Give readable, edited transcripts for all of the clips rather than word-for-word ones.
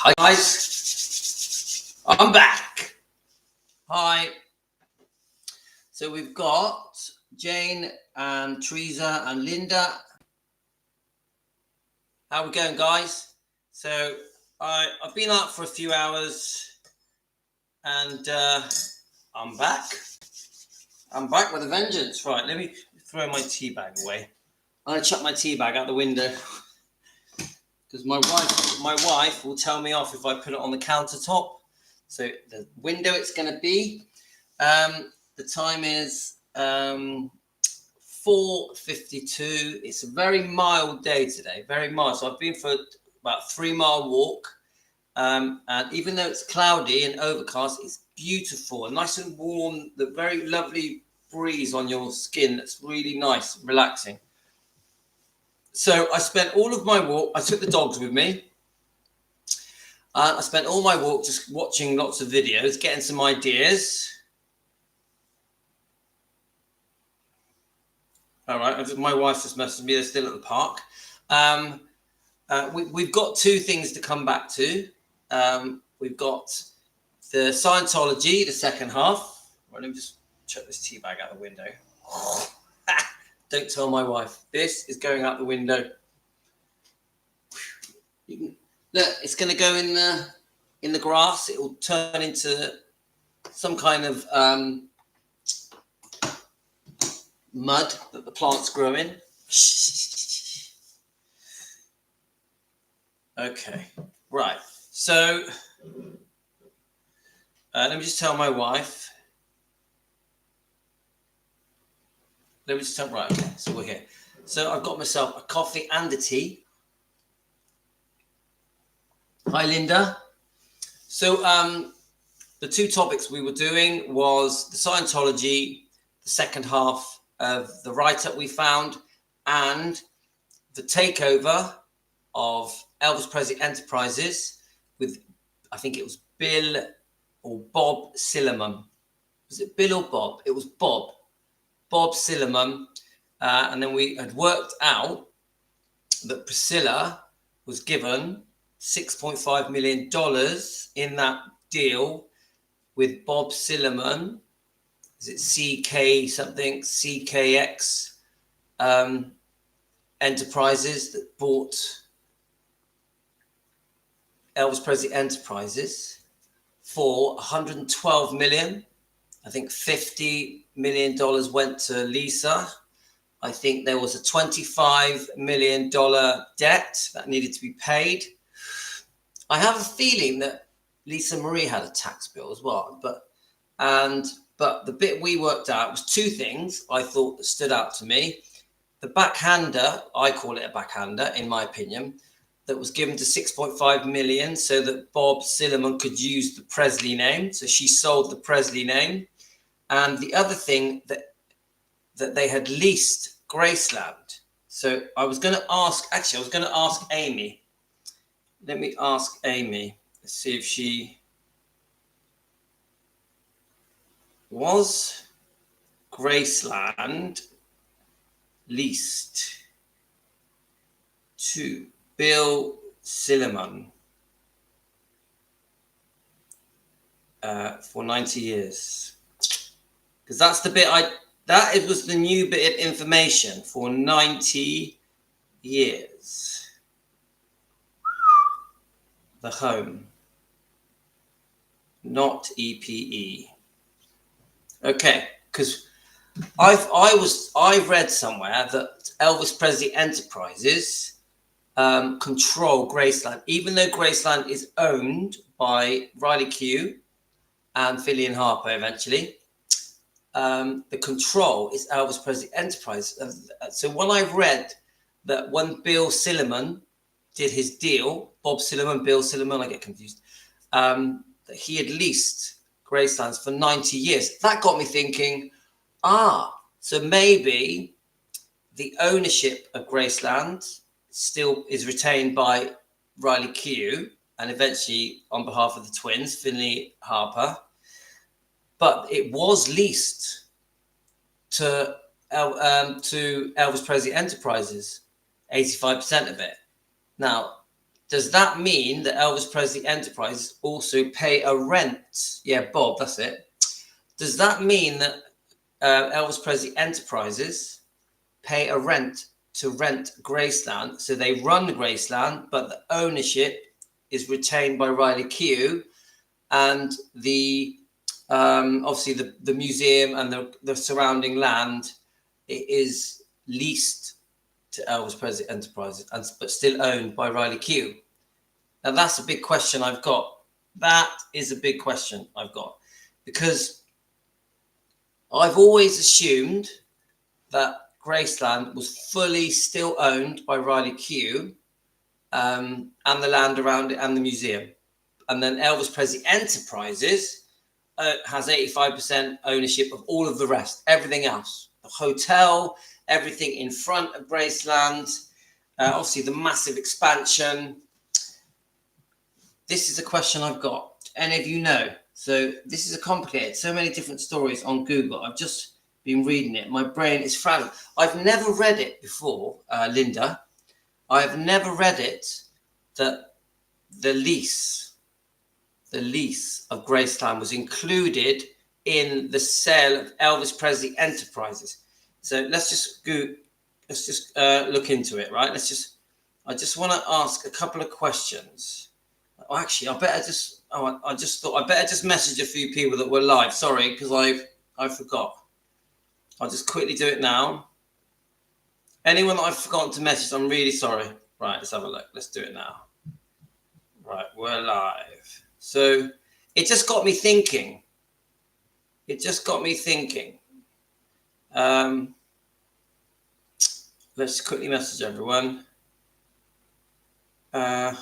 Hi guys, I'm back. Hi. So we've got Jane and Teresa and Linda. How we going, guys? So I've been out for a few hours, and I'm back. I'm back with a vengeance. Right, let me throw my tea bag away. I'm gonna chuck my tea bag out the window because my wife will tell me off if I put it on the countertop. So the window it's going to be. The time is 4:52. It's a very mild day today, very mild. So I've been for about 3-mile walk, and even though it's cloudy and overcast, it's beautiful and nice and warm. The very lovely breeze on your skin. That's really nice, relaxing. So I spent all of my walk. I took the dogs with me. I spent all my walk just watching lots of videos, getting some ideas. All right, my wife just messaged me. They're still at the park. We've got 2 things to come back to. We've got the Scientology, the second half. Right, let me just chuck this tea bag out the window. Don't tell my wife. This is going out the window. Look, it's going to go in the grass. It will turn into some kind of mud that the plants grow in. Okay, right. So let me just tell my wife. Right, okay, so we're here. So I've got myself a coffee and a tea. Hi, Linda. So the 2 topics we were doing was the Scientology, the second half of the write-up we found, and the takeover of Elvis Presley Enterprises with, I think it was Bill or Bob Silliman. Was it Bill or Bob? It was Bob Silliman. And then we had worked out that Priscilla was given $6.5 million in that deal with Bob Silliman. Is it CK something? CKX Enterprises that bought Elvis Presley Enterprises for $112 million. I think $50 million went to Lisa. I think there was a $25 million debt that needed to be paid. I have a feeling that Lisa Marie had a tax bill as well, but the bit we worked out was 2 things I thought that stood out to me. The backhander, I call it a backhander in my opinion, that was given to 6.5 million so that Bob Silliman could use the Presley name. So she sold the Presley name. And the other thing that they had leased Graceland. So I was going to ask Amy. Let me ask Amy. Let's see if she was Graceland leased to Bill Silliman for 90 years. Because that's the bit it was the new bit of information for 90 years. The home, not EPE. Okay, because I've read somewhere that Elvis Presley Enterprises control Graceland, even though Graceland is owned by Riley Q and Fillion Harper eventually. The control is Elvis Presley Enterprise. So when I've read that when Bill Silliman did his deal, Bob Silliman, Bill Silliman, I get confused, that he had leased Gracelands for 90 years. That got me thinking, so maybe the ownership of Graceland still is retained by Riley Q and eventually on behalf of the twins, Finley Harper. But it was leased to Elvis Presley Enterprises, 85% of it. Now, does that mean that Elvis Presley Enterprises also pay a rent? Yeah, Bob, that's it. Does that mean that Elvis Presley Enterprises pay a rent to rent Graceland? So they run Graceland, but the ownership is retained by Riley Keough, and the obviously the museum and the surrounding land is leased to Elvis Presley Enterprises, but still owned by Riley Keough. Now that's a big question I've got. That is a big question I've got, because I've always assumed that Graceland was fully still owned by Riley Keough, and the land around it and the museum. And then Elvis Presley Enterprises has 85% ownership of all of the rest, everything else. The hotel, everything in front of Graceland, obviously the massive expansion. This is a question I've got. Any of you know? So this is a complicated, so many different stories on Google. I've just been reading it. My brain is frazzled. I've never read it before, Linda. I've never read it, that the lease of Graceland was included in the sale of Elvis Presley Enterprises. So let's just look into it, right? I just want to ask a couple of questions. Oh, actually, I just thought I better just message a few people that were live. Sorry, because I forgot. I'll just quickly do it now. Anyone that I've forgotten to message, I'm really sorry. Right, let's have a look. Let's do it now. Right, we're live. So it just got me thinking. Let's quickly message everyone. I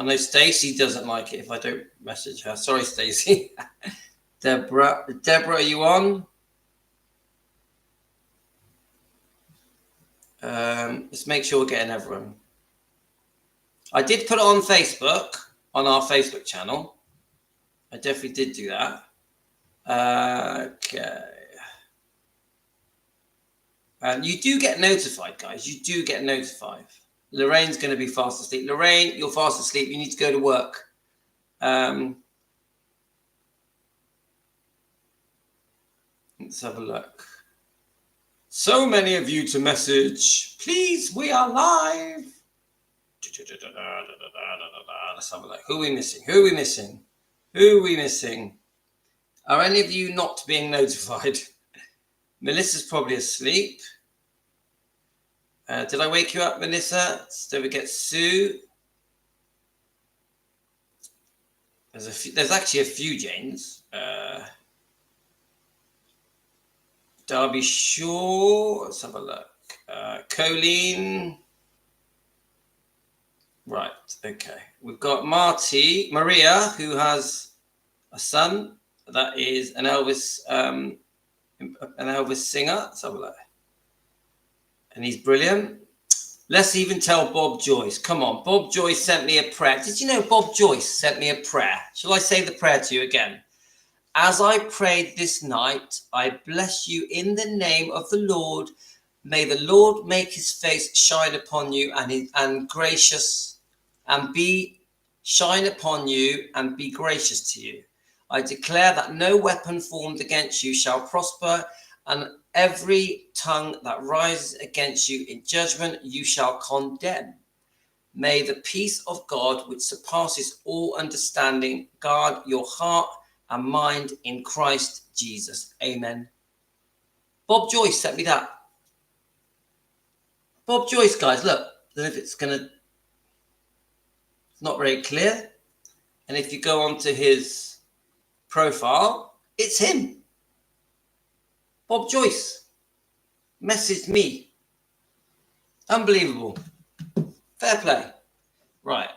know Stacey doesn't like it if I don't message her. Sorry, Stacey. Deborah, are you on? Let's make sure we're getting everyone. I did put it on Facebook, on our Facebook channel. I definitely did do that. Okay. And you do get notified, guys. You do get notified. Lorraine's going to be fast asleep. Lorraine, you're fast asleep. You need to go to work. Let's have a look. So many of you to message. Please, we are live. Let's have a look. Who are we missing? Are any of you not being notified? Melissa's probably asleep. Did I wake you up, Melissa? Don't forget Sue. There's actually a few Janes. Derby Shaw. Let's have a look. Colleen. Right. Okay. We've got Maria, who has a son that is an Elvis singer. Let's have a look. And he's brilliant. Let's even tell Bob Joyce. Come on. Bob Joyce sent me a prayer. Did you know Bob Joyce sent me a prayer? Shall I say the prayer to you again? As I prayed this night, I bless you in the name of the Lord. May the Lord make his face shine upon you and gracious and shine upon you and be gracious to you. I declare that no weapon formed against you shall prosper, and every tongue that rises against you in judgment you shall condemn. May the peace of God, which surpasses all understanding, guard your heart and mind in Christ Jesus. Amen. Bob Joyce sent me that. Bob Joyce, guys, look. I don't know if it's not very clear. And if you go onto his profile, it's him. Bob Joyce messaged me. Unbelievable. Fair play. Right.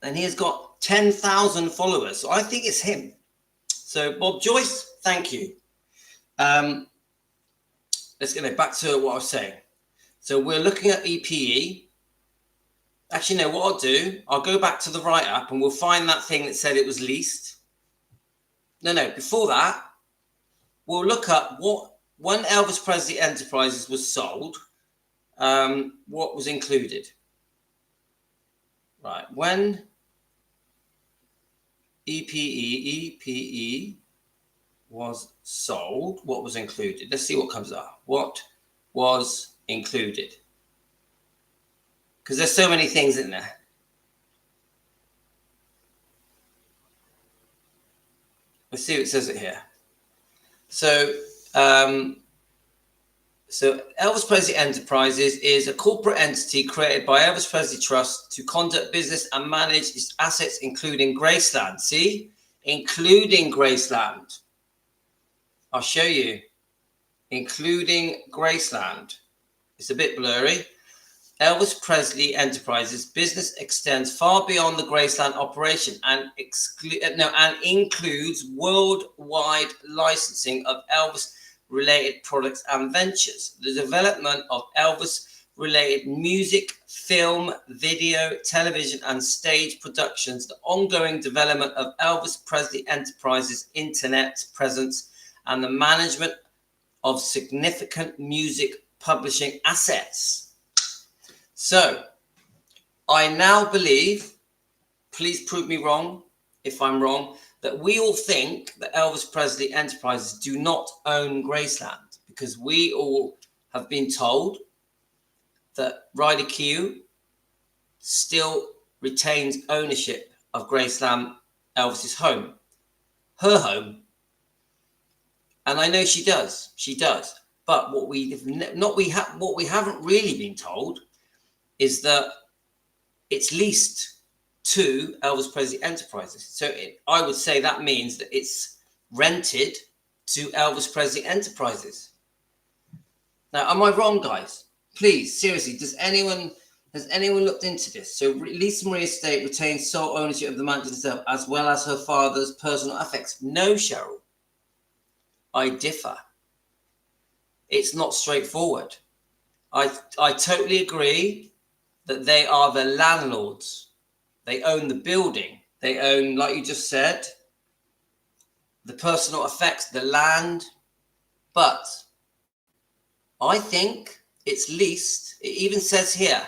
And he has got 10,000 followers. So I think it's him. So Bob Joyce, thank you. Let's get back to what I was saying. So we're looking at EPE. Actually, no, what I'll do, I'll go back to the write-up and we'll find that thing that said it was leased. No, before that, we'll look up when Elvis Presley Enterprises was sold, what was included? Right, when EPE was sold, what was included? Let's see what comes up. What was included? Because there's so many things in there. Let's see if it says it here. So, Elvis Presley Enterprises is a corporate entity created by Elvis Presley Trust to conduct business and manage its assets, including Graceland. See? Including Graceland. I'll show you. Including Graceland. It's a bit blurry. Elvis Presley Enterprises business extends far beyond the Graceland operation and includes worldwide licensing of Elvis-related products and ventures, the development of Elvis-related music, film, video, television, and stage productions, the ongoing development of Elvis Presley Enterprises' internet presence, and the management of significant music publishing assets. So, I now believe, please prove me wrong if I'm wrong, that we all think that Elvis Presley Enterprises do not own Graceland, because we all have been told that Ryder Q still retains ownership of Graceland, Elvis's home, her home. And I know she does. But what we haven't really been told is that it's leased to Elvis Presley Enterprises. So I would say that means that it's rented to Elvis Presley Enterprises. Now, am I wrong, guys? Please, seriously, has anyone looked into this? So Lisa Marie Estate retains sole ownership of the mansion itself, as well as her father's personal effects. No, Cheryl. I differ. It's not straightforward. I totally agree that they are the landlords. They own the building. They own, like you just said, the personal effects, the land. But I think it's leased. It even says here,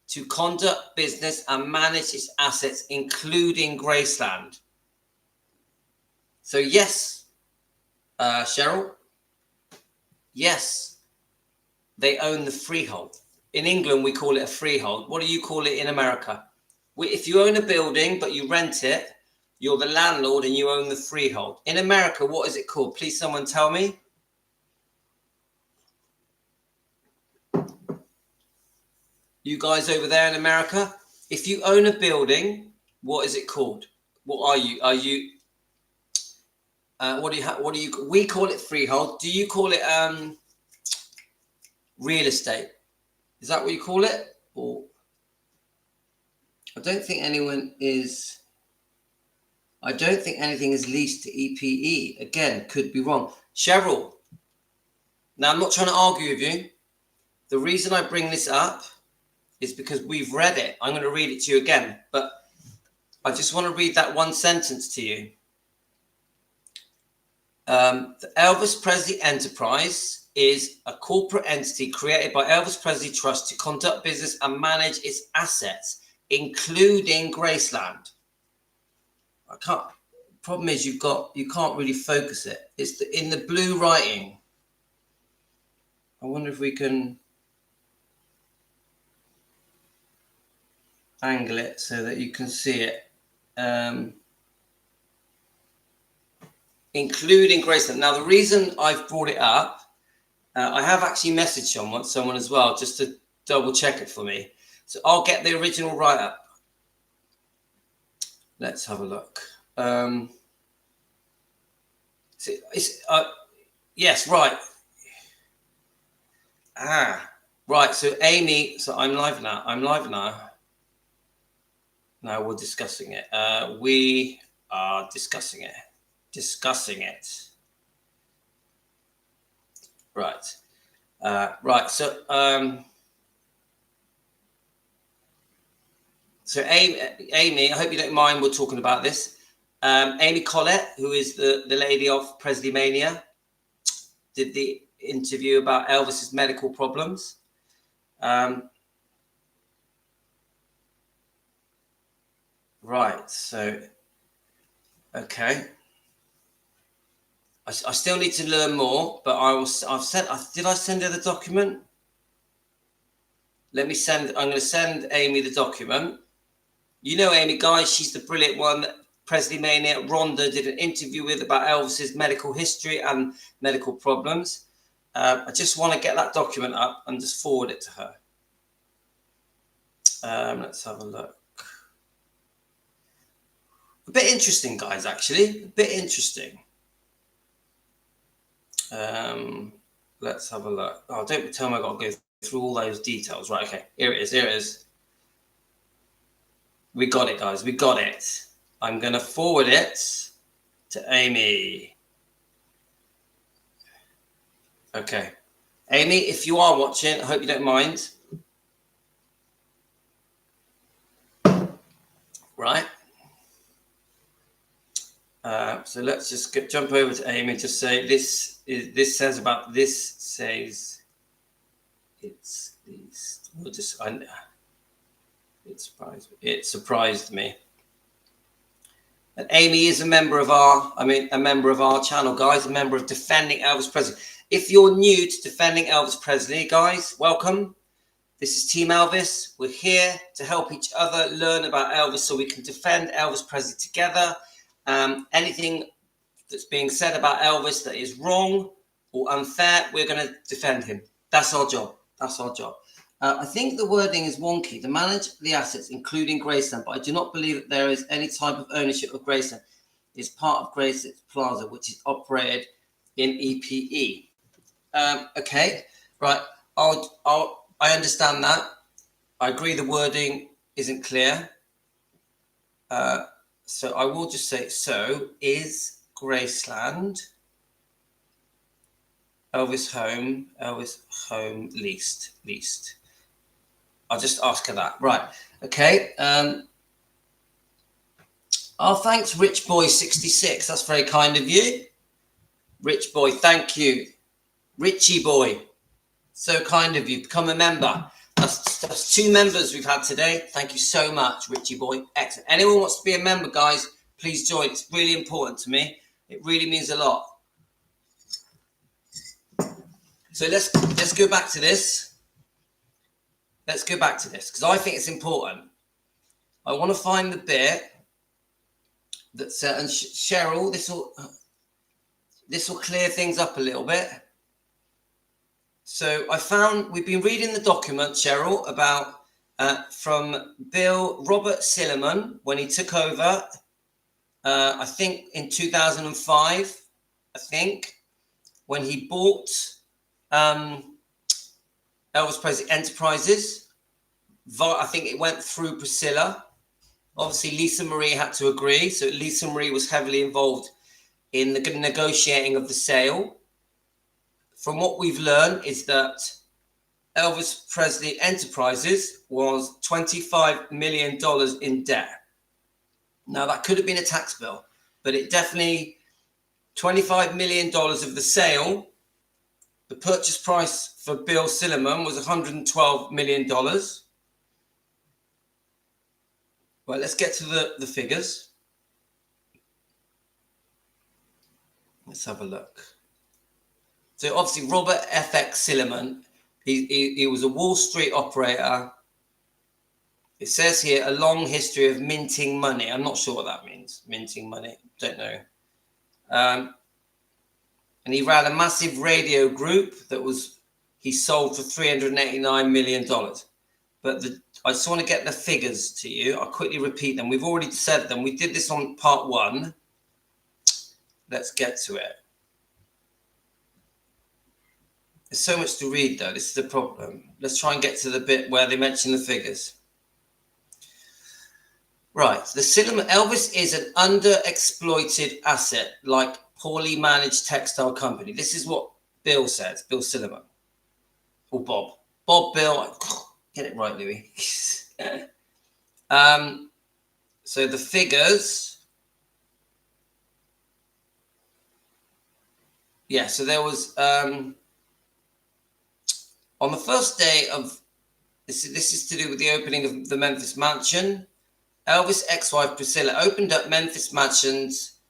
to conduct business and manage its assets, including Graceland. So yes, Cheryl, yes, they own the freehold. In England, we call it a freehold. What do you call it in America? If you own a building, but you rent it, you're the landlord and you own the freehold. In America, what is it called? Please, someone tell me. You guys over there in America, if you own a building, what is it called? What are you? Are you? What do you? We call it freehold. Do you call it real estate? Is that what you call it? Or I don't think anything is leased to EPE. Again, could be wrong. Cheryl, now I'm not trying to argue with you. The reason I bring this up is because we've read it. I'm going to read it to you again, but I just want to read that one sentence to you. The Elvis Presley Enterprise is a corporate entity created by Elvis Presley Trust to conduct business and manage its assets, including Graceland. Problem is you can't really focus it. It's in the blue writing. I wonder if we can angle it so that you can see it. Including Graceland. Now, the reason I've brought it up, I have actually messaged someone as well, just to double check it for me. So I'll get the original write-up. Let's have a look. Yes, right. Right. So Amy, so I'm live now. Now we're discussing it. We are discussing it. Right. Right. So, Amy, I hope you don't mind we're talking about this. Amy Collette, who is the lady of Presley Mania, did the interview about Elvis's medical problems. Right. So, okay. I still need to learn more, but I've sent. Did I send her the document? Let me send. I'm going to send Amy the document. You know Amy, guys. She's the brilliant one that Presley Mania Rhonda did an interview with about Elvis's medical history and medical problems. I just want to get that document up and just forward it to her. Let's have a look. A bit interesting, guys. Actually, a bit interesting. Let's have a look. Oh, don't tell me I've got to go through all those details. Right, okay. Here it is. Here it is. We got it, guys. We got it. I'm going to forward it to Amy. Okay. Amy, if you are watching, I hope you don't mind. Right. So let's just jump over to Amy. Just say this says about this says it's these. We'll just it surprised me. And Amy is a member of our channel, guys. A member of Defending Elvis Presley. If you're new to Defending Elvis Presley, guys, welcome. This is Team Elvis. We're here to help each other learn about Elvis so we can defend Elvis Presley together. Anything that's being said about Elvis that is wrong or unfair, we're going to defend him. That's our job. That's our job. I think the wording is wonky. To manage the assets, including Graceland, but I do not believe that there is any type of ownership of Graceland. It's part of Graceland Plaza, which is operated in EPE. Okay, right. I understand that. I agree the wording isn't clear. So I will just say, so is Graceland Elvis home leased. I'll just ask her that. Right. Okay. Oh, thanks, Rich Boy 66. That's very kind of you. Rich Boy, thank you. Richie Boy, so kind of you. Become a member. That's 2 members we've had today. Thank you so much, Richie Boy. Excellent. Anyone wants to be a member, guys, please join. It's really important to me. It really means a lot. So let's go back to this. Let's go back to this because I think it's important. I want to find the bit that's and Cheryl. This will clear things up a little bit. So we've been reading the document, Cheryl, about from Robert Silliman when he took over. I think in 2005. I think when he bought Elvis Presley Enterprises. I think it went through Priscilla. Obviously, Lisa Marie had to agree. So Lisa Marie was heavily involved in the negotiating of the sale. From what we've learned is that Elvis Presley Enterprises was $25 million in debt. Now, that could have been a tax bill, but it definitely, $25 million of the sale. The purchase price for Bill Silliman was $112 million. Right, let's get to the figures. Let's have a look. So obviously Robert FX Silliman, he was a Wall Street operator. It says here a long history of minting money. I'm not sure what that means. Minting money, don't know. And he ran a massive radio group he sold for $389 million. But I just want to get the figures to you. I'll quickly repeat them. We've already said them. We did this on part 1. Let's get to it. There's so much to read, though. This is the problem. Let's try and get to the bit where they mention the figures. Right. Elvis is an underexploited asset, like poorly managed textile company. This is what Bill says. Bill Silliman. Or Bob. Bill. Get it right, Louis. So the figures. Yeah, so there was on the first day of This is to do with the opening of the Memphis Mansion. Elvis' ex-wife Priscilla opened up Memphis Mansion's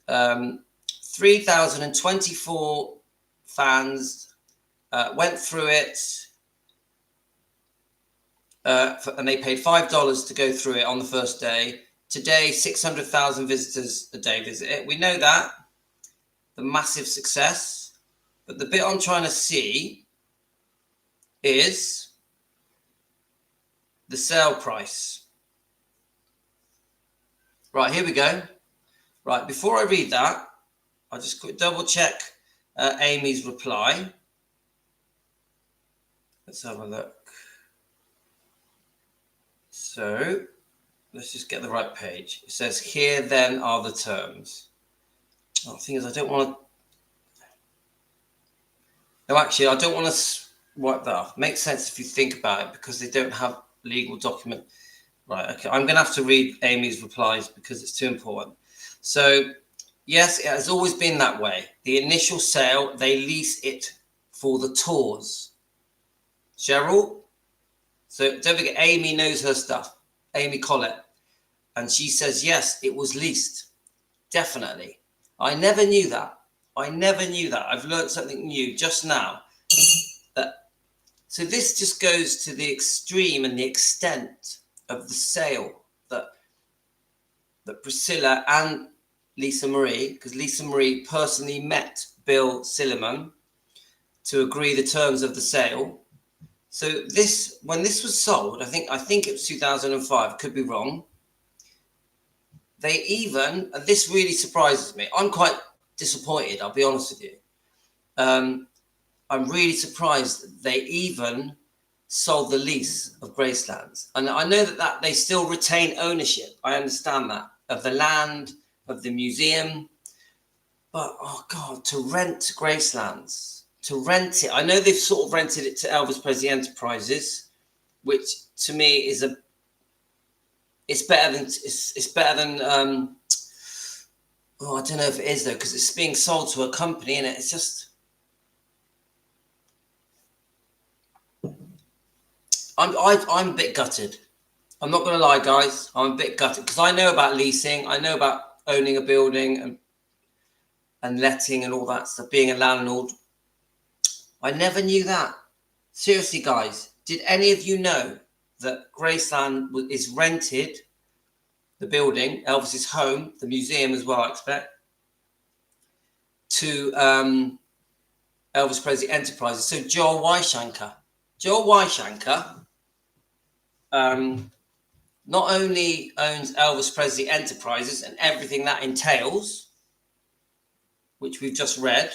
3,024 fans went through it, and they paid $5 to go through it on the first day. Today, 600,000 visitors a day visit it. We know that, the massive success. But the bit I'm trying to see is the sale price. Right, here we go. Right, before I read that, I'll just double check Amy's reply. Let's have a look. So let's just get the right page. It says, here then are the terms. Oh, the thing is, I don't want to. No, actually, I don't want to wipe that off. Makes sense if you think about it, because they don't have legal document. Right, okay. I'm going to have to read Amy's replies because it's too important. So, yes, it has always been that way. The initial sale, they lease it for the tours. Cheryl? So, don't forget, Amy knows her stuff. Amy Collett. And she says, yes, it was leased. Definitely. I never knew that. I've learned something new just now. So this just goes to the extreme and the extent of the sale that Priscilla and Lisa Marie, because Lisa Marie personally met Bill Silliman to agree the terms of the sale. So this, when this was sold, I think it was 2005, could be wrong. They even, and this really surprises me. I'm quite disappointed, I'll be honest with you. I'm really surprised that they even sold the lease of Graceland. And I know that they still retain ownership. I understand that, of the land, of the museum. But, oh God, to rent Gracelands, to rent it. I know they've sort of rented it to Elvis Presley Enterprises, which to me is it's better than oh, I don't know if it is though, because it's being sold to a company, and it's just, I'm a bit gutted. I'm not going to lie, guys. I'm a bit gutted because I know about leasing. I know about owning a building and letting and all that stuff, being a landlord. I never knew that. Seriously, guys, did any of you know that Graceland is rented, the building, Elvis's home, the museum as well, I expect, to Elvis Presley Enterprises? So Joel Weishanker not only owns Elvis Presley Enterprises and everything that entails, which we've just read.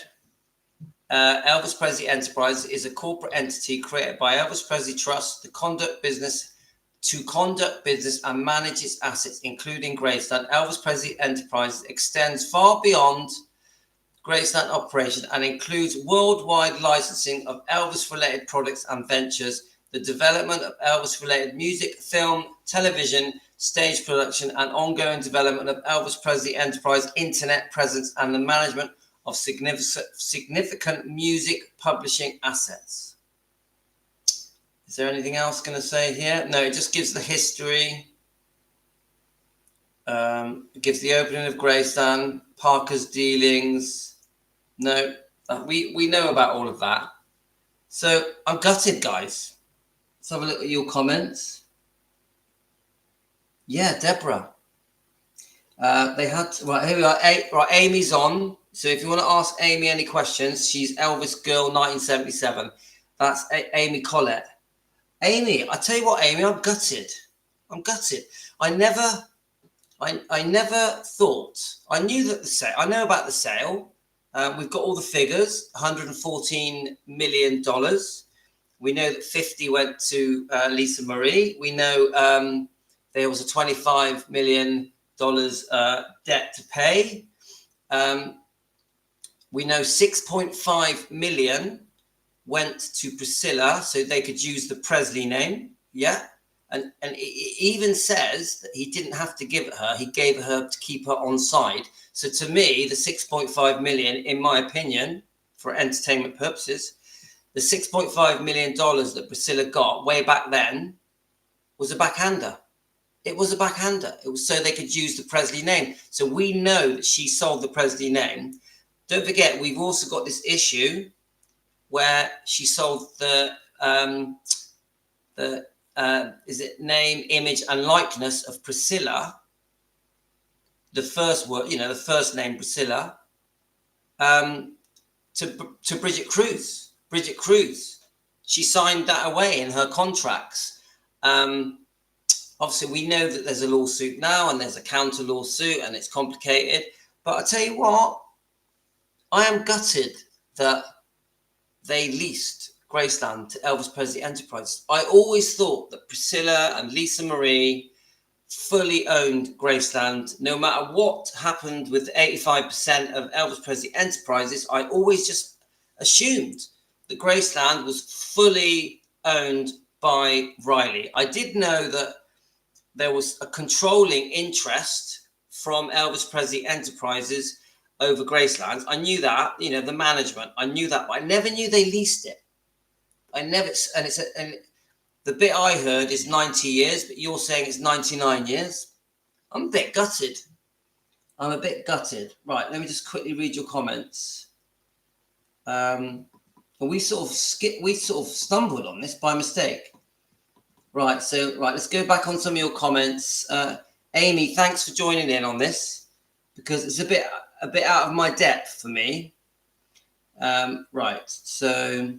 Elvis Presley Enterprises is a corporate entity created by Elvis Presley Trust to conduct business and manage its assets, including Graceland. Elvis Presley Enterprises extends far beyond Graceland operation and includes worldwide licensing of Elvis-related products and ventures, the development of Elvis-related music, film, television, stage production, and ongoing development of Elvis Presley Enterprise internet presence, and the management of significant music publishing assets. Is there anything else going to say here? No, it just gives the history. It gives the opening of Graceland, Parker's dealings. No, we know about all of that. So I'm gutted, guys. Let's have a look at your comments. Yeah, Deborah. They had, right, here we are. Right, Amy's on. So if you want to ask Amy any questions, she's Elvis Girl 1977. That's Amy Collett. Amy, I tell you what, Amy, I'm gutted. I never thought, I knew that I know about the sale. We've got all the figures, $114 million. We know that 50 went to Lisa Marie. We know there was a $25 million debt to pay. We know 6.5 million went to Priscilla so they could use the Presley name. Yeah. And it even says that he didn't have to give it her. He gave her to keep her on side. So to me, the 6.5 million, in my opinion, for entertainment purposes, the $6.5 million that Priscilla got way back then was a backhander. It was a backhander. It was so they could use the Presley name. So we know that she sold the Presley name. Don't forget, we've also got this issue where she sold the is it name, image, and likeness of Priscilla, the first word, the first name Priscilla, to Bridget Cruz. Bridget Cruz. She signed that away in her contracts. Obviously, we know that there's a lawsuit now and there's a counter lawsuit and it's complicated. But I tell you what, I am gutted that they leased Graceland to Elvis Presley Enterprises. I always thought that Priscilla and Lisa Marie fully owned Graceland. No matter what happened with 85% of Elvis Presley Enterprises, I always just assumed that Graceland was fully owned by Riley. I did know that there was a controlling interest from Elvis Presley Enterprises over Graceland. I knew that, the management. I knew that, but I never knew they leased it. And the bit I heard is 90 years, but you're saying it's 99 years. I'm a bit gutted. Right, let me just quickly read your comments. And we sort of stumbled on this by mistake. Right, let's go back on some of your comments. Amy, thanks for joining in on this because it's a bit out of my depth for me. Right, so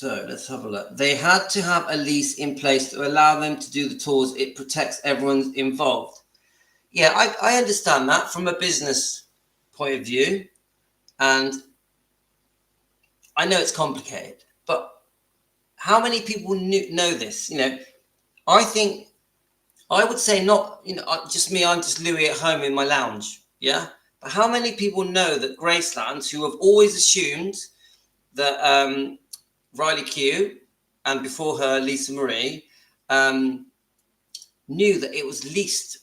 let's have a look. They had to have a lease in place to allow them to do the tours. It protects everyone involved. Yeah, I understand that from a business point of view, and I know it's complicated, but how many people know this? I think I would say not, just me, I'm just Louis at home in my lounge. Yeah. But how many people know that Graceland, who have always assumed that Riley Q and before her Lisa Marie knew that it was leased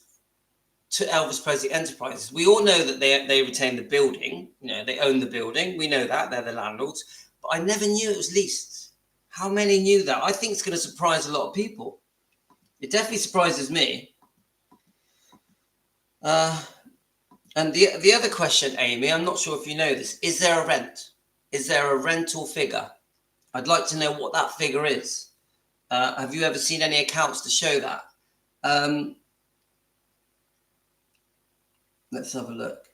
to Elvis Presley Enterprises? We all know that they retain the building. They own the building. We know that. They're the landlords. But I never knew it was leased. How many knew that? I think it's going to surprise a lot of people. It definitely surprises me. And the other question, Amy, I'm not sure if you know this. Is there a rent? Is there a rental figure? I'd like to know what that figure is. Have you ever seen any accounts to show that? Let's have a look.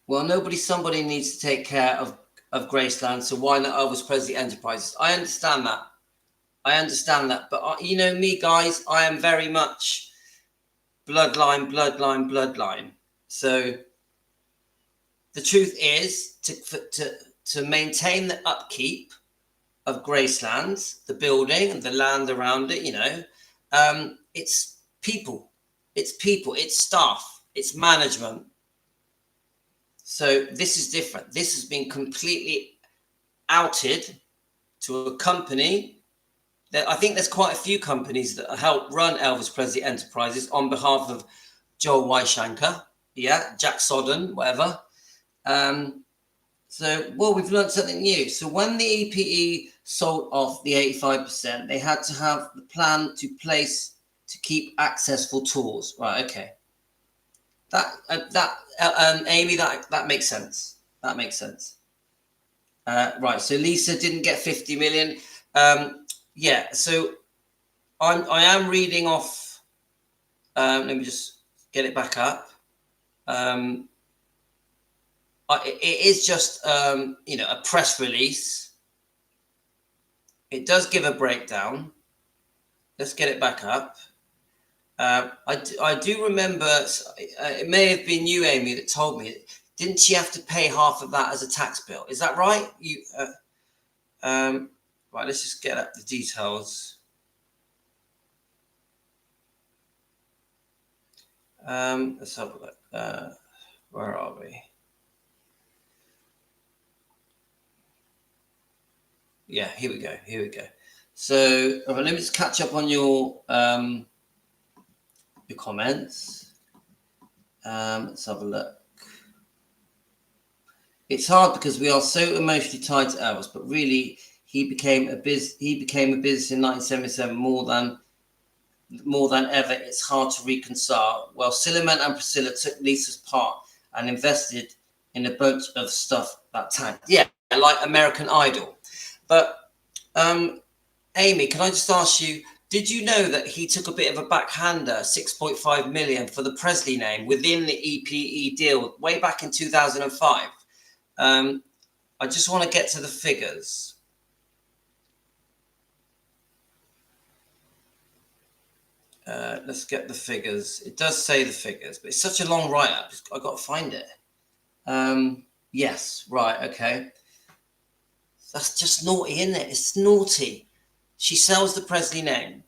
Well, somebody needs to take care of Graceland, so why not Elvis Presley Enterprises? I understand that. But me, guys, I am very much bloodline. So the truth is to maintain the upkeep of Graceland, the building and the land around it, it's people, it's staff, it's management. So this is different. This has been completely outed to a company. I think there's quite a few companies that help run Elvis Presley Enterprises on behalf of Joel Weishanker, Jack Sodden, whatever. We've learned something new. So when the EPE sold off the 85%, they had to have the plan to place to keep access for tours. Right, okay. Amy, that makes sense. Right, so Lisa didn't get 50 million. So I am reading off. Let me just get it back up. It is just a press release. It does give a breakdown. Let's get it back up. I do remember, it may have been you, Amy, that told me, didn't she have to pay half of that as a tax bill? Is that right? Right, let's just get up the details. Let's have a look. Where are we? Yeah, here we go. So let me just catch up on your comments. Let's have a look. It's hard because we are so emotionally tied to Elvis, but really he became a business in 1977 more than ever. It's hard to reconcile. Well, Silliman and Priscilla took Lisa's part and invested in a bunch of stuff that tanked. Yeah, like American Idol. But Amy, can I just ask you, did you know that he took a bit of a backhander, 6.5 million for the Presley name within the EPE deal way back in 2005? I just want to get to the figures. Let's get the figures. It does say the figures, but it's such a long write-up. I've got to find it. Yes, right, okay. That's just naughty, isn't it? It's naughty. She sells the Presley name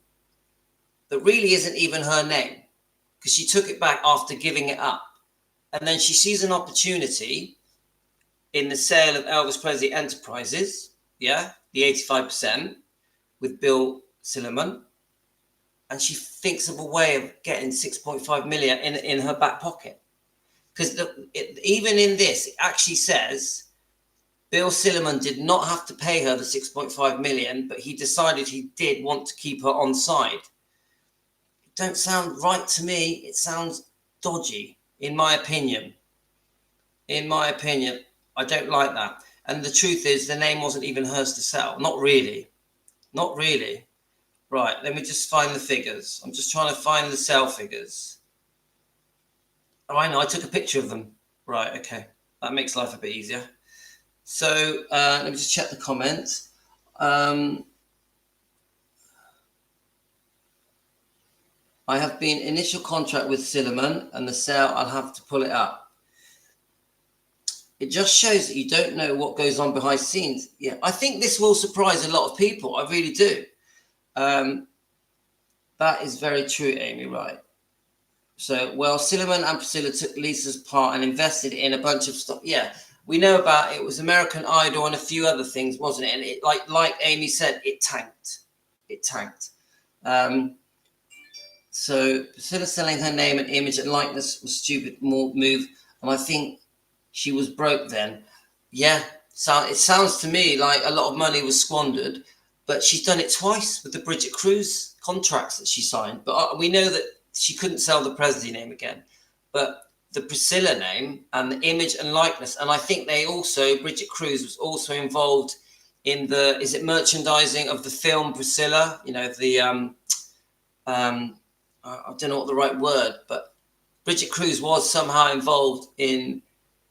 that really isn't even her name because she took it back after giving it up. And then she sees an opportunity in the sale of Elvis Presley Enterprises, yeah, the 85% with Bill Silliman. And she thinks of a way of getting 6.5 million in her back pocket. Because even in this, it actually says Bill Silliman did not have to pay her the 6.5 million, but he decided he did want to keep her on side. It don't sound right to me. It sounds dodgy, in my opinion. In my opinion, I don't like that. And the truth is, the name wasn't even hers to sell. Not really. Not really. Right, let me just find the figures. I'm just trying to find the sale figures. Oh, I know. I took a picture of them. Right, okay. That makes life a bit easier. So let me just check the comments. I have been initial contract with Silliman and the sale, I'll have to pull it up. It just shows that you don't know what goes on behind the scenes. Yeah, I think this will surprise a lot of people. I really do. That is very true, Amy, right? So, well, Silliman and Priscilla took Lisa's part and invested in a bunch of stuff. Yeah, we know about it. It was American Idol and a few other things, wasn't it? And it, like Amy said, it tanked. It tanked. So Priscilla selling her name and image and likeness was stupid move, and I think she was broke then. Yeah, so it sounds to me like a lot of money was squandered, but she's done it twice with the Bridget Cruz contracts that she signed. But we know that she couldn't sell the Presley name again. But the Priscilla name and the image and likeness, and I think Bridget Cruz was also involved in the merchandising of the film Priscilla? You know, I don't know what the right word, but Bridget Cruz was somehow involved in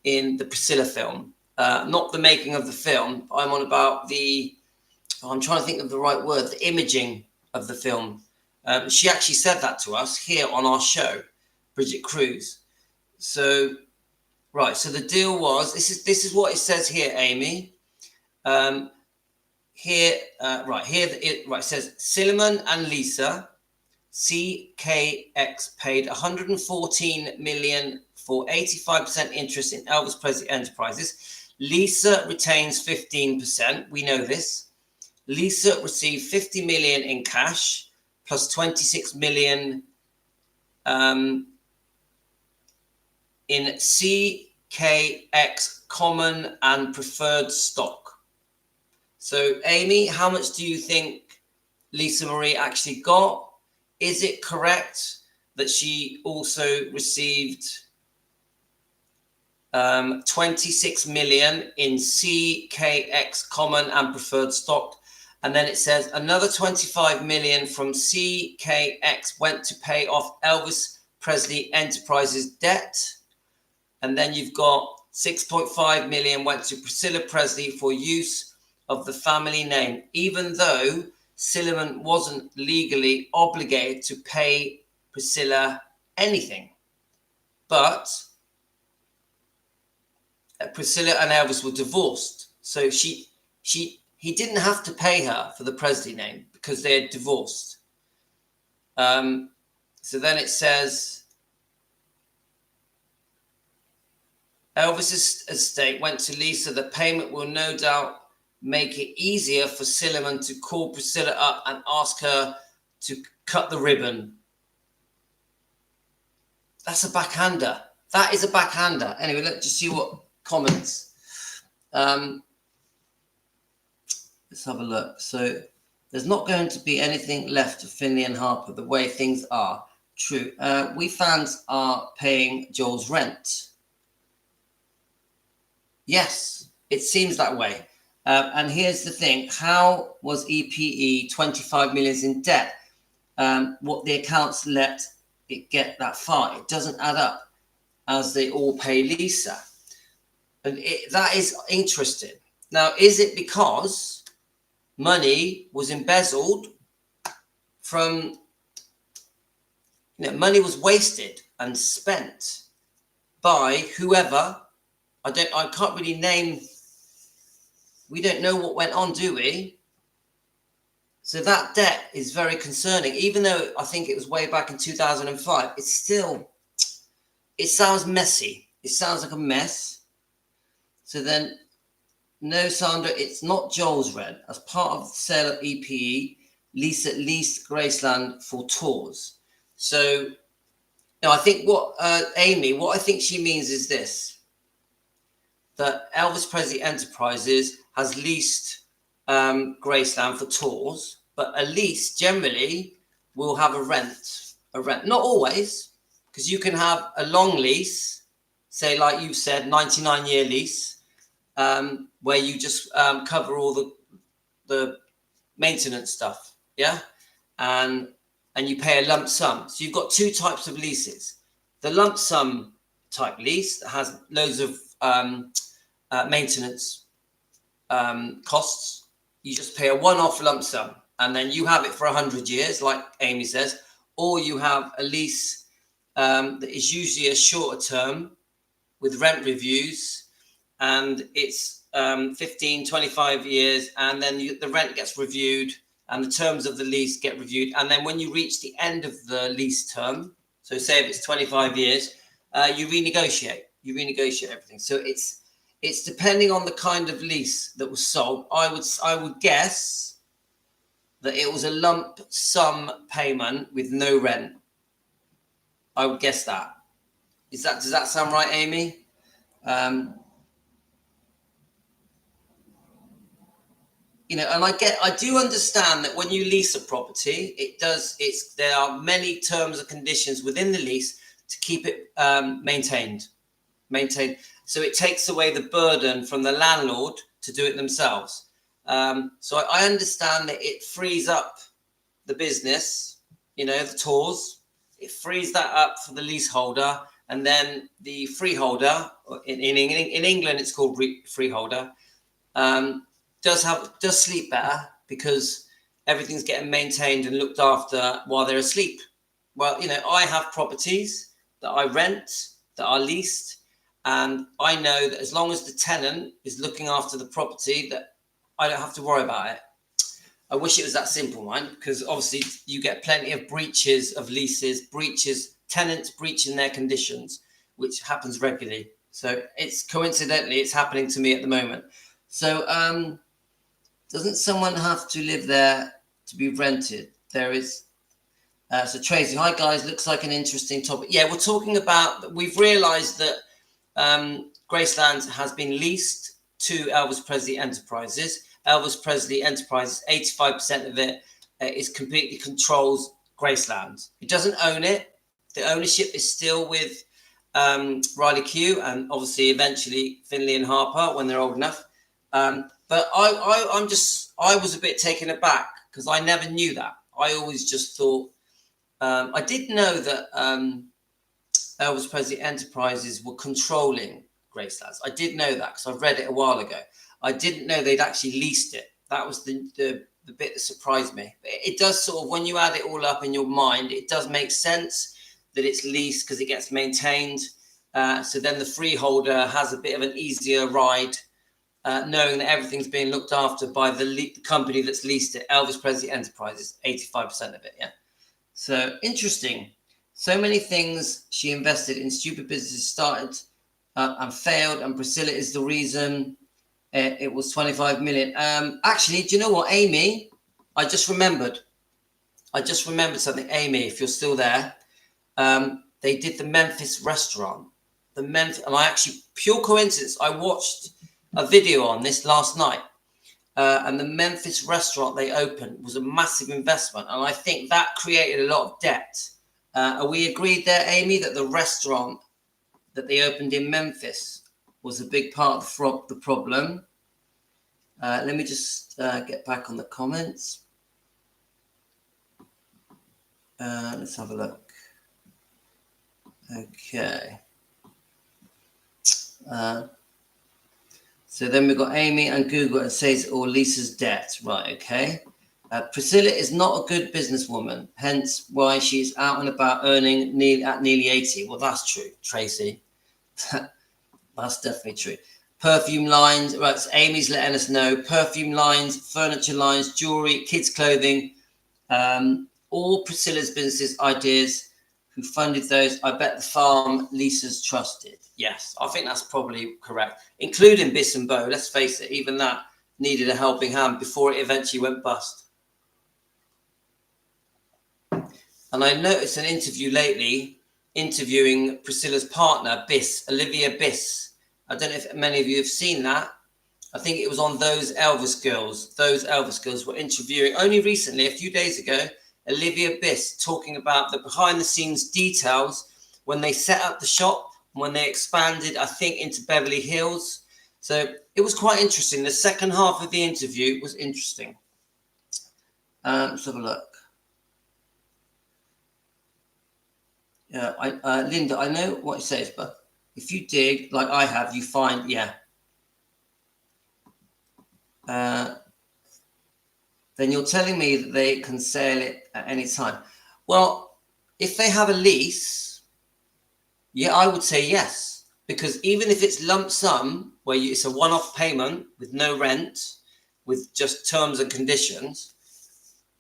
the Priscilla film. Not the making of the film. I'm on about I'm trying to think of the right word, the imaging of the film. She actually said that to us here on our show, Bridget Cruz. So, right. So the deal was, this is what it says here, Amy. It says Silliman and Lisa, CKX paid 114 million for 85% interest in Elvis Presley Enterprises. Lisa retains 15%. We know this. Lisa received 50 million in cash plus 26 million in CKX common and preferred stock. So, Amy, how much do you think Lisa Marie actually got? Is it correct that she also received 26 million in CKX common and preferred stock? And then it says another 25 million from CKX went to pay off Elvis Presley Enterprises debt. And then you've got 6.5 million went to Priscilla Presley for use of the family name, even though Silliman wasn't legally obligated to pay Priscilla anything. But Priscilla and Elvis were divorced. So he didn't have to pay her for the Presley name because they had divorced. So then it says Elvis's estate went to Lisa. The payment will no doubt make it easier for Silliman to call Priscilla up and ask her to cut the ribbon. That's a backhander. That is a backhander. Anyway, let's just see what comments. Let's have a look. So there's not going to be anything left of Finley and Harper the way things are. True. We fans are paying Joel's rent. Yes, it seems that way. And here's the thing. How was EPE 25 million in debt? What the accounts let it get that far? It doesn't add up, as they all pay Lisa. And that is interesting. Now, is it because money was embezzled from, money was wasted and spent by whoever? I can't really name. We don't know what went on, do we? So that debt is very concerning. Even though I think it was way back in 2005, it sounds messy. It sounds like a mess. So then, no, Sandra, it's not Joel's rent. As part of the sale of EPE, Lisa leased Graceland for tours. So, no, I think Amy, what I think she means is this, that Elvis Presley Enterprises has leased Graceland for tours, but a lease generally will have a rent. Not always, because you can have a long lease, say like you said, 99-year lease, where you just cover all the maintenance stuff, yeah, and you pay a lump sum. So you've got two types of leases: the lump sum type lease that has loads of maintenance costs. You just pay a one-off lump sum, and then you have it for 100 years, like Amy says, or you have a lease that is usually a shorter term with rent reviews, and it's 15, 25 years, and then the rent gets reviewed and the terms of the lease get reviewed. And then when you reach the end of the lease term, so say if it's 25 years, you renegotiate everything. So it's depending on the kind of lease that was sold. I would guess that it was a lump sum payment with no rent. I would guess that. Does that sound right, Amy? And I do understand that when you lease a property, there are many terms and conditions within the lease to keep it maintained. So it takes away the burden from the landlord to do it themselves. So I understand that it frees up the business, the tours. It frees that up for the leaseholder, and then the freeholder, in England it's called freeholder, does sleep better because everything's getting maintained and looked after while they're asleep. Well, I have properties that I rent, that are leased, and I know that as long as the tenant is looking after the property, that I don't have to worry about it. I wish it was that simple, man, because obviously you get plenty of breaches of leases, tenants breaching their conditions, which happens regularly. So it's happening to me at the moment. So doesn't someone have to live there to be rented? There is. So Tracy, hi guys, looks like an interesting topic. Yeah, we're talking about, we've realised that Graceland has been leased to Elvis Presley Enterprises. Elvis Presley Enterprises, 85% of it is completely controls Graceland. It doesn't own it. The ownership is still with Riley Q and obviously eventually Finley and Harper when they're old enough. But I was a bit taken aback because I never knew that. I always just thought, I did know that Elvis Presley Enterprises were controlling Graceland. I did know that because I read it a while ago. I didn't know they'd actually leased it. That was the bit that surprised me. But it does sort of, when you add it all up in your mind, it does make sense that it's leased because it gets maintained. So then the freeholder has a bit of an easier ride, knowing that everything's being looked after by the company that's leased it, Elvis Presley Enterprises, 85% of it, yeah. So interesting. So many things she invested in, stupid businesses started and failed, and Priscilla is the reason. It was 25 million. Actually, do you know what, Amy? I just remembered something. Amy, if you're still there, they did the Memphis restaurant. And I actually, pure coincidence, I watched a video on this last night. And the Memphis restaurant they opened was a massive investment. And I think that created a lot of debt. Are we agreed there, Amy, that the restaurant that they opened in Memphis was a big part of the problem? Let me just get back on the comments. Let's have a look. Okay. So then we've got Amy and Google and says, or Lisa's debt. Right, okay. Priscilla is not a good businesswoman, hence why she's out and about earning nearly 80. Well, that's true, Tracy. That's definitely true. Perfume lines, right, so Amy's letting us know. Perfume lines, furniture lines, jewelry, kids' clothing, all Priscilla's businesses ideas. Who funded those? I bet the farm Lisa's trusted. Yes, I think that's probably correct, including Biss and Bo. Let's face it, even that needed a helping hand before it eventually went bust. And I noticed an interview lately interviewing Priscilla's partner, Biss, Olivia Biss. I don't know if many of you have seen that. I think it was on Those Elvis Girls. Those Elvis Girls were interviewing only recently, a few days ago, Olivia Biss, talking about the behind-the-scenes details when they set up the shop, when they expanded, I think, into Beverly Hills. So it was quite interesting. The second half of the interview was interesting. Let's have a look. Yeah, Linda, I know what it says, but if you dig, like I have, you find, yeah. Then you're telling me that they can sell it at any time. Well, if they have a lease, yeah, I would say yes. Because even if it's lump sum, where it's a one-off payment with no rent, with just terms and conditions,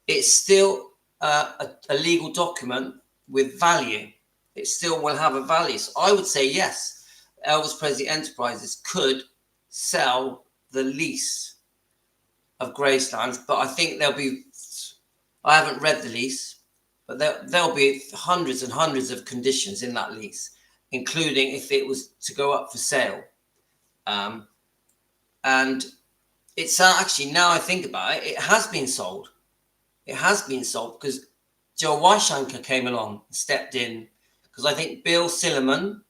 it's still a legal document with value. It still will have a value. So I would say yes, Elvis Presley Enterprises could sell the lease of Graceland, but I think there'll be, I haven't read the lease, but there'll be hundreds and hundreds of conditions in that lease, including if it was to go up for sale. And it's actually, now I think about it, it has been sold. It has been sold because Joe Weishanker came along, stepped in, because I think Bill Silliman,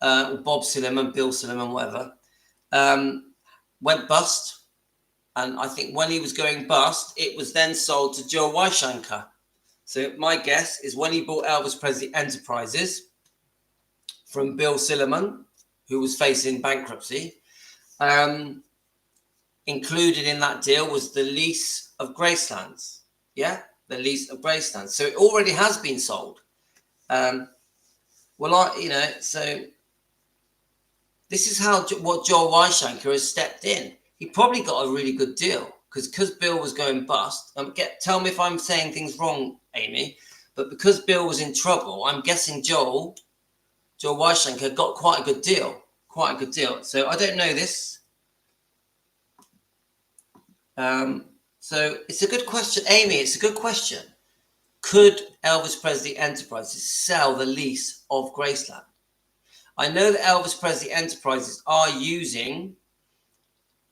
or Bob Silliman, Bill Silliman, whatever, went bust. And I think when he was going bust, it was then sold to Joe Weishanker. So my guess is when he bought Elvis Presley Enterprises from Bill Silliman, who was facing bankruptcy, included in that deal was the lease of Graceland. Yeah, the lease of Graceland. So it already has been sold. So this is what Joel Weishanker has stepped in. He probably got a really good deal because Bill was going bust. Tell me if I'm saying things wrong, Amy, but because Bill was in trouble, I'm guessing Joel Weishanker got quite a good deal. So I don't know this. So it's a good question, Amy. It's a good question. Could Elvis Presley Enterprises sell the lease of Graceland? I know that Elvis Presley Enterprises are using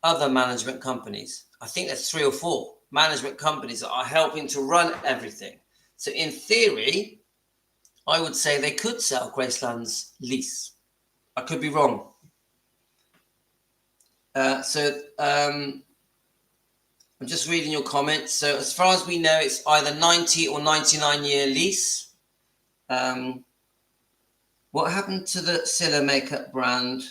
other management companies. I think there's 3 or 4 management companies that are helping to run everything. So in theory, I would say they could sell Graceland's lease. I could be wrong. I'm just reading your comments. So as far as we know, it's either 90 or 99-year lease. What happened to the Silla makeup brand?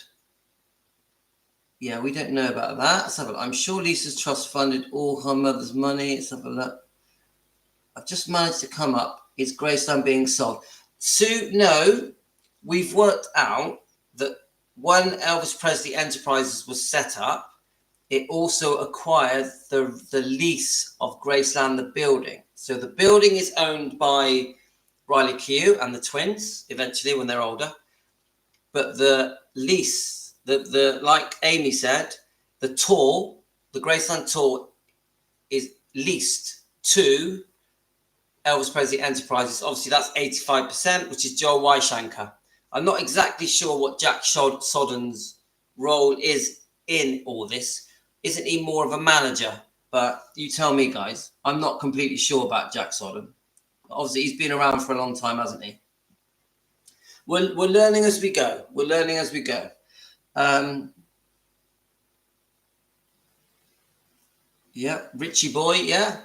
Yeah, we don't know about that. Let's have a look. I'm sure Lisa's trust funded all her mother's money. Let's have a look. I've just managed to come up. Is Graceland being sold? Sue, no. We've worked out that when Elvis Presley Enterprises was set up, it also acquired the lease of Graceland, the building. So the building is owned by Riley Keough and the twins, eventually when they're older. But the lease, like Amy said, the Graceland tour is leased to Elvis Presley Enterprises. Obviously, that's 85%, which is Joel Weishanker. I'm not exactly sure what Jack Sodden's role is in all this? Isn't he more of a manager? But you tell me, guys. I'm not completely sure about Jack Sodom. Obviously, he's been around for a long time, hasn't he? We're learning as we go. We're learning as we go. Yeah, Richie boy, yeah.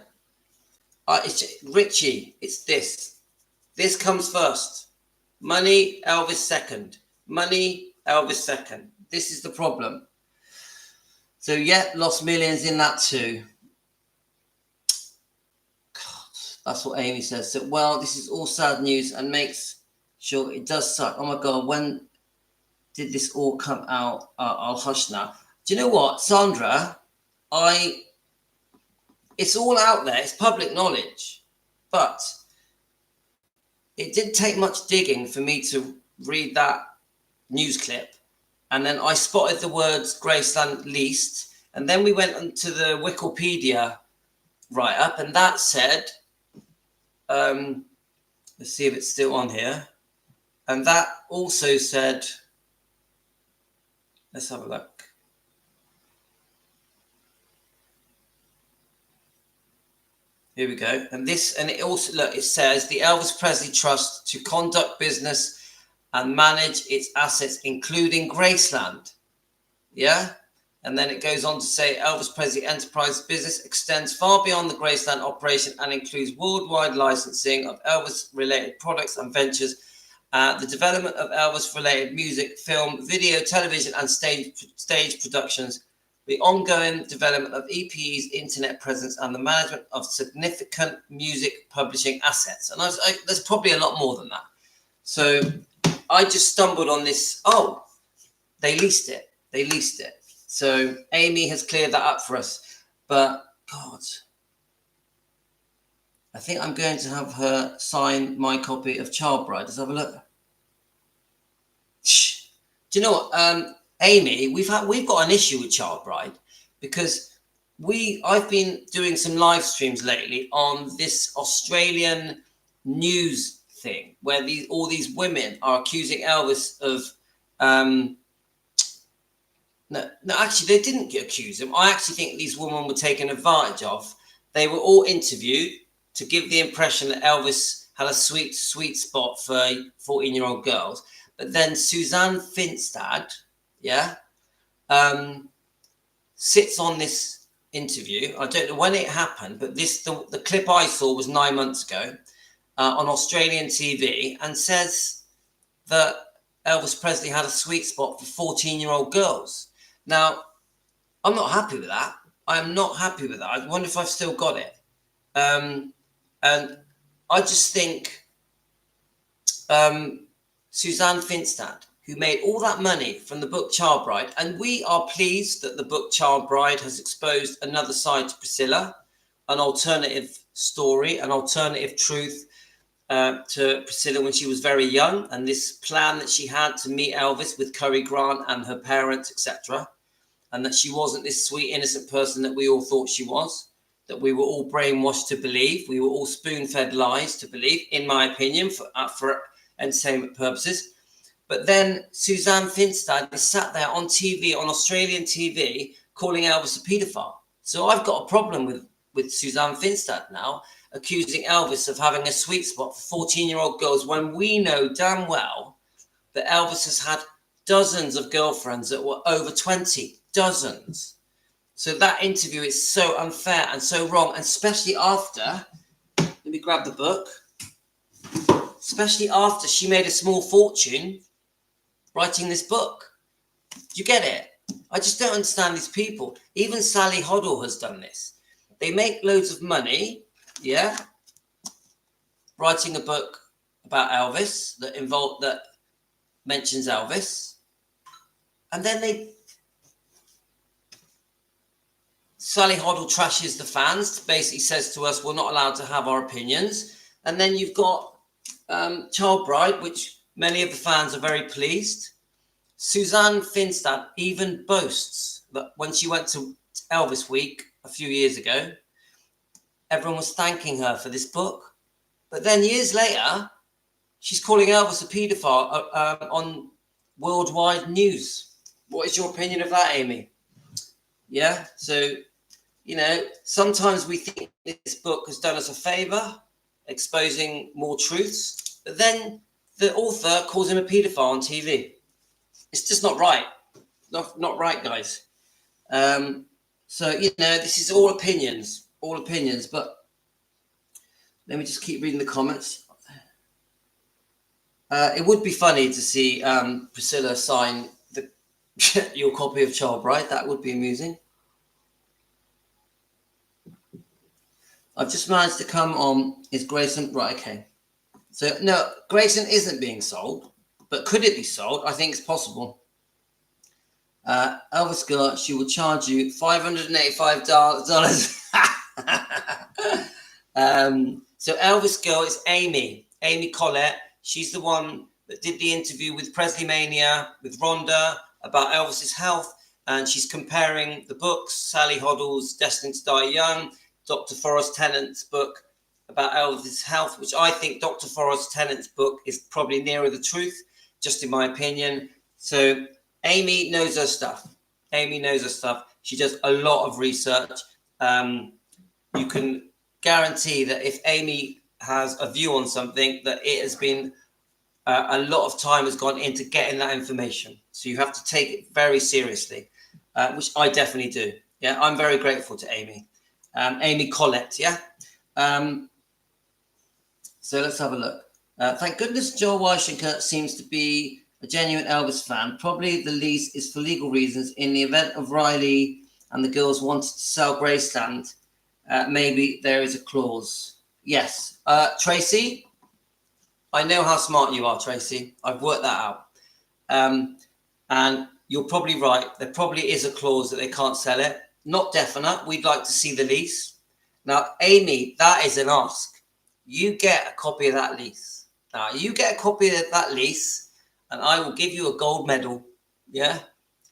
It's Richie. It's this. This comes first. Money, Elvis second. Money, Elvis second. This is the problem. So, yeah, lost millions in that too. God, that's what Amy says. So, well, this is all sad news and makes sure it does suck. Oh my God, when did this all come out? I'll hush now. Do you know what, Sandra? It's all out there. It's public knowledge. But it didn't take much digging for me to read that news clip. And then I spotted the words Graceland leased. And then we went onto the Wikipedia write-up. And that said, let's see if it's still on here. And that also said, let's have a look. Here we go. And it also, look, it says the Elvis Presley Trust to conduct business and manage its assets, including Graceland. Yeah. And then it goes on to say Elvis Presley Enterprises business extends far beyond the Graceland operation and includes worldwide licensing of Elvis-related products and ventures, the development of Elvis-related music, film, video, television, and stage productions, the ongoing development of EP's internet presence, and the management of significant music publishing assets. And there's probably a lot more than that. So I just stumbled on this. Oh, they leased it. They leased it. So Amy has cleared that up for us. But God, I think I'm going to have her sign my copy of Child Bride. Let's have a look. Shh. Do you know what, Amy? We've got an issue with Child Bride because I've been doing some live streams lately on this Australian news thing where all these women are accusing Elvis of no, actually they didn't accuse him. I actually think these women were taken advantage of. They were all interviewed to give the impression that Elvis had a sweet spot for 14-year-old girls. But then Suzanne Finstad, sits on this interview. I don't know when it happened, but the clip I saw was 9 months ago on Australian TV, and says that Elvis Presley had a sweet spot for 14-year-old girls. Now, I'm not happy with that. I am not happy with that. I wonder if I've still got it. And I just think Suzanne Finstad, who made all that money from the book Child Bride, and we are pleased that the book Child Bride has exposed another side to Priscilla, an alternative story, an alternative truth to Priscilla when she was very young, and this plan that she had to meet Elvis with Cary Grant and her parents, etc., and that she wasn't this sweet, innocent person that we all thought she was, that we were all brainwashed to believe, we were all spoon-fed lies to believe, in my opinion, for entertainment purposes. But then Suzanne Finstad is sat there on TV, on Australian TV, calling Elvis a paedophile. So I've got a problem with Suzanne Finstad now, accusing Elvis of having a sweet spot for 14-year-old girls, when we know damn well that Elvis has had dozens of girlfriends that were over 20, dozens. So that interview is so unfair and so wrong, and especially after, let me grab the book, especially after she made a small fortune writing this book. Do you get it? I just don't understand these people. Even Sally Hoddle has done this. They make loads of money, writing a book about Elvis that mentions Elvis, and then Sally Hoddle trashes the fans, basically says to us we're not allowed to have our opinions, and then you've got Child Bride, which many of the fans are very pleased. Suzanne Finstad even boasts that when she went to Elvis Week a few years ago, everyone was thanking her for this book. But then years later, she's calling Elvis a paedophile on worldwide news. What is your opinion of that, Amy? Yeah. So, sometimes we think this book has done us a favor, exposing more truths, but then the author calls him a paedophile on TV. It's just not right. Not right, guys. So, this is all opinions, but let me just keep reading the comments. It would be funny to see Priscilla sign your copy of Child Bride. That would be amusing. I've just managed to come on. Is Graceland right? Okay. So no, Graceland isn't being sold, but could it be sold? I think it's possible. Elvis girl, she will charge you $585. So Elvis girl is Amy Collette. She's the one that did the interview with Presley Mania with Rhonda about Elvis's health, and she's comparing the books, Sally Hoddle's Destined to Die Young, Dr. Forrest Tennant's book about Elvis's health, which I think Dr. Forrest Tennant's book is probably nearer the truth, just in my opinion. So Amy knows her stuff. She does a lot of research. You can guarantee that if Amy has a view on something, that it has been a lot of time has gone into getting that information. So you have to take it very seriously, which I definitely do. Yeah, I'm very grateful to Amy. Amy Collette, yeah? So let's have a look. Thank goodness Joel Weishenker seems to be a genuine Elvis fan. Probably the lease is for legal reasons. In the event of Riley and the girls wanted to sell Graceland, maybe there is a clause. Yes. Tracy, I know how smart you are, Tracy. I've worked that out. And you're probably right. There probably is a clause that they can't sell it. Not definite. We'd like to see the lease. Now, Amy, that is an ask. You get a copy of that lease. Now, you get a copy of that lease, and I will give you a gold medal. Yeah?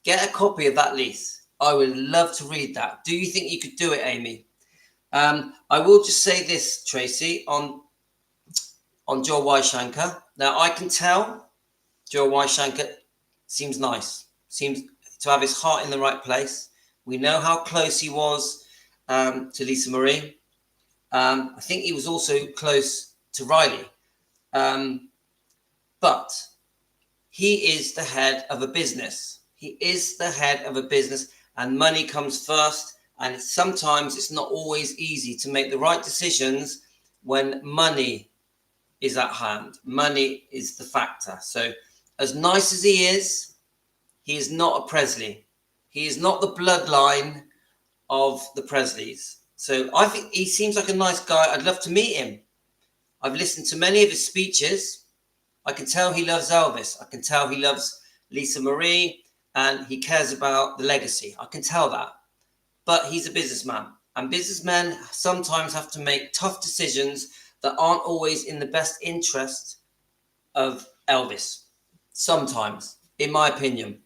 Get a copy of that lease. I would love to read that. Do you think you could do it, Amy? I will just say this, Tracy, on Joel Weishenker. Now, I can tell Joel Weishenker seems nice. Seems to have his heart in the right place. We know how close he was to Lisa Marie. I think he was also close to Riley. But he is the head of a business. And money comes first. And sometimes it's not always easy to make the right decisions when money is at hand. Money is the factor. So as nice as he is not a Presley. He is not the bloodline of the Presleys. So I think he seems like a nice guy. I'd love to meet him. I've listened to many of his speeches. I can tell he loves Elvis. I can tell he loves Lisa Marie, and he cares about the legacy. I can tell that. But he's a businessman, and businessmen sometimes have to make tough decisions that aren't always in the best interest of Elvis. Sometimes, in my opinion.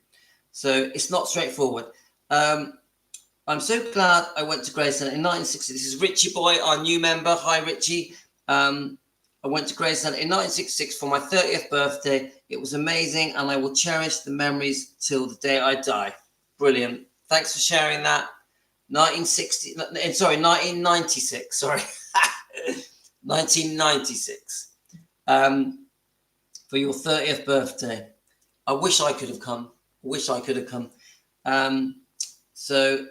So it's not straightforward. I'm so glad I went to Graceland in 1960. This is Richie Boy, our new member. Hi, Richie. I went to Graceland in 1966 for my 30th birthday. It was amazing, and I will cherish the memories till the day I die. Brilliant. Thanks for sharing that. 1996. Sorry. 1996. For your 30th birthday. I wish I could have come. So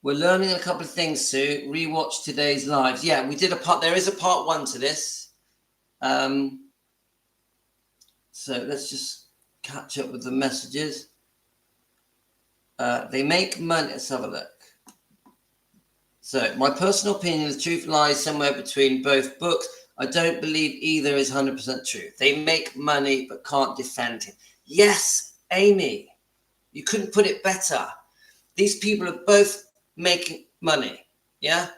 we're learning a couple of things, Sue. Rewatch today's lives. Yeah, we did a part. There is a part 1 to this. So let's just catch up with the messages. They make money. Let's have a look. So my personal opinion, the truth lies somewhere between both books. I don't believe either is 100% true. They make money but can't defend him. Yes, Amy, you couldn't put it better. These people are both making money, yeah?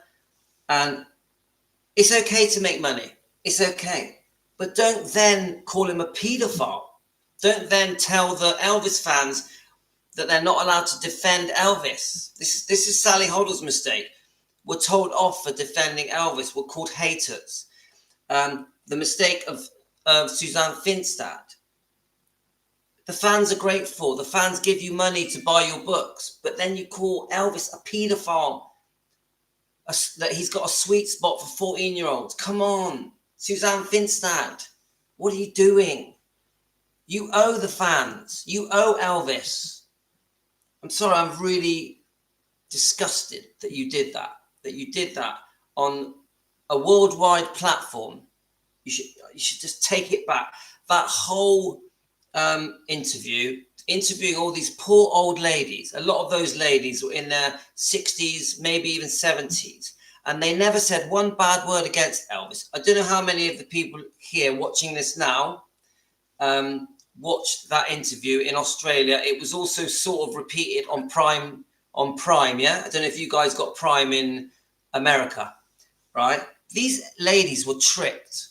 And it's okay to make money. It's okay. But don't then call him a paedophile. Don't then tell the Elvis fans that they're not allowed to defend Elvis. This is Sally Hoddle's mistake. We're told off for defending Elvis. We're called haters. The mistake of Suzanne Finstad. The fans are grateful. The fans give you money to buy your books. But then you call Elvis a paedophile, that he's got a sweet spot for 14-year-olds. Come on, Suzanne Finstad. What are you doing? You owe the fans. You owe Elvis. I'm sorry, I'm really disgusted that you did that. That you did that on a worldwide platform. You should just take it back. That whole interviewing all these poor old ladies. A lot of those ladies were in their 60s, maybe even 70s. And they never said one bad word against Elvis. I don't know how many of the people here watching this now watched that interview in Australia. It was also sort of repeated on Prime, yeah? I don't know if you guys got Prime in America, right? These ladies were tricked.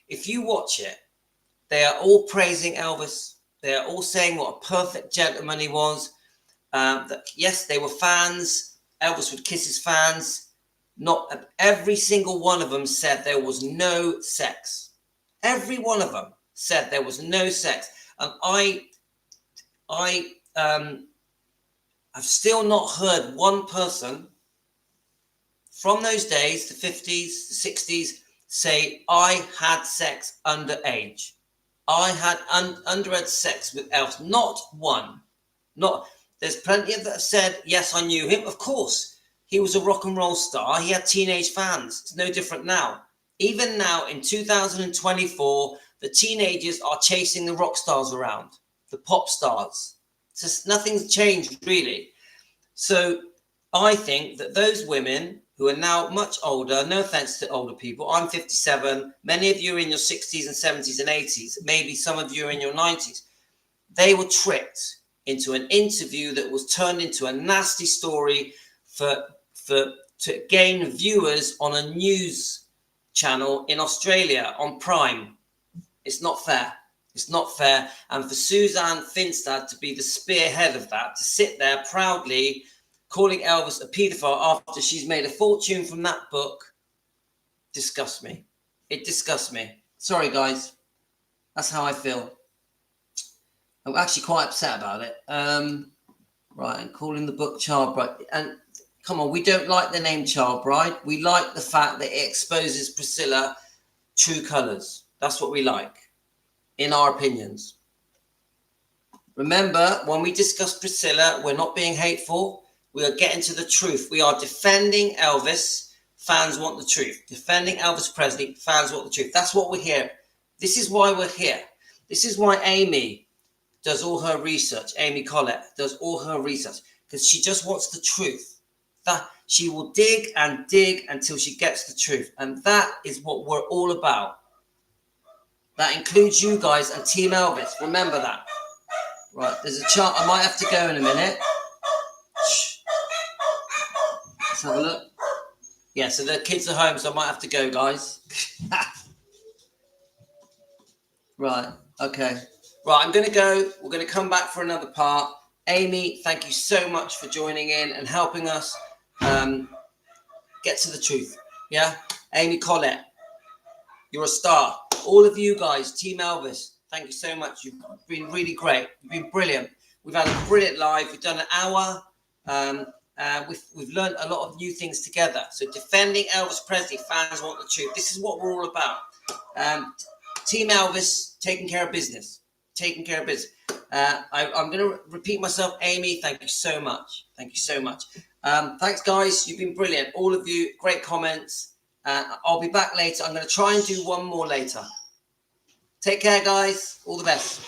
If you watch it, they are all praising Elvis. They are all saying what a perfect gentleman he was. That yes, they were fans. Elvis would kiss his fans. Not every single one of them said there was no sex. Every one of them said there was no sex. And I've still not heard one person from those days, the 50s, the 60s, say, I had sex underage. I had underage sex with Elvis. Not one. There's plenty of that have said, yes, I knew him. Of course, he was a rock and roll star. He had teenage fans. It's no different now. Even now in 2024, the teenagers are chasing the rock stars around, the pop stars. Just nothing's changed, really. So I think that those women who are now much older, no offense to older people, I'm 57, many of you are in your 60s and 70s and 80s, maybe some of you are in your 90s. They were tricked into an interview that was turned into a nasty story to gain viewers on a news channel in Australia on Prime. It's not fair. It's not fair. And for Suzanne Finstad to be the spearhead of that, to sit there proudly calling Elvis a paedophile after she's made a fortune from that book, disgusts me. It disgusts me. Sorry, guys. That's how I feel. I'm actually quite upset about it. Right, and calling the book Child Bride. And come on, we don't like the name Child Bride. We like the fact that it exposes Priscilla true colours. That's what we like, in our opinions. Remember, when we discuss Priscilla, we're not being hateful. We are getting to the truth. We are defending Elvis. Fans want the truth. Defending Elvis Presley. Fans want the truth. That's what we're here. This is why we're here. This is why Amy does all her research. Amy Collette does all her research. Because she just wants the truth. That she will dig and dig until she gets the truth. And that is what we're all about. That includes you guys and Team Elvis. Remember that. Right, there's a chart. I might have to go in a minute. Shh. Let's have a look. Yeah, so the kids are home, so I might have to go, guys. Right, okay. Right, I'm going to go. We're going to come back for another part. Amy, thank you so much for joining in and helping us get to the truth. Yeah? Amy Collette, you're a star. All of you guys, Team Elvis, thank you so much. You've been really great. You've been brilliant. We've had a brilliant live. We've done an hour. We've learned a lot of new things together. So defending Elvis Presley, fans want the truth. This is what we're all about. Team Elvis, taking care of business. Taking care of business. I'm going to repeat myself. Amy, thank you so much. Thank you so much. Thanks, guys. You've been brilliant. All of you, great comments. I'll be back later. I'm going to try and do one more later. Take care, guys. All the best.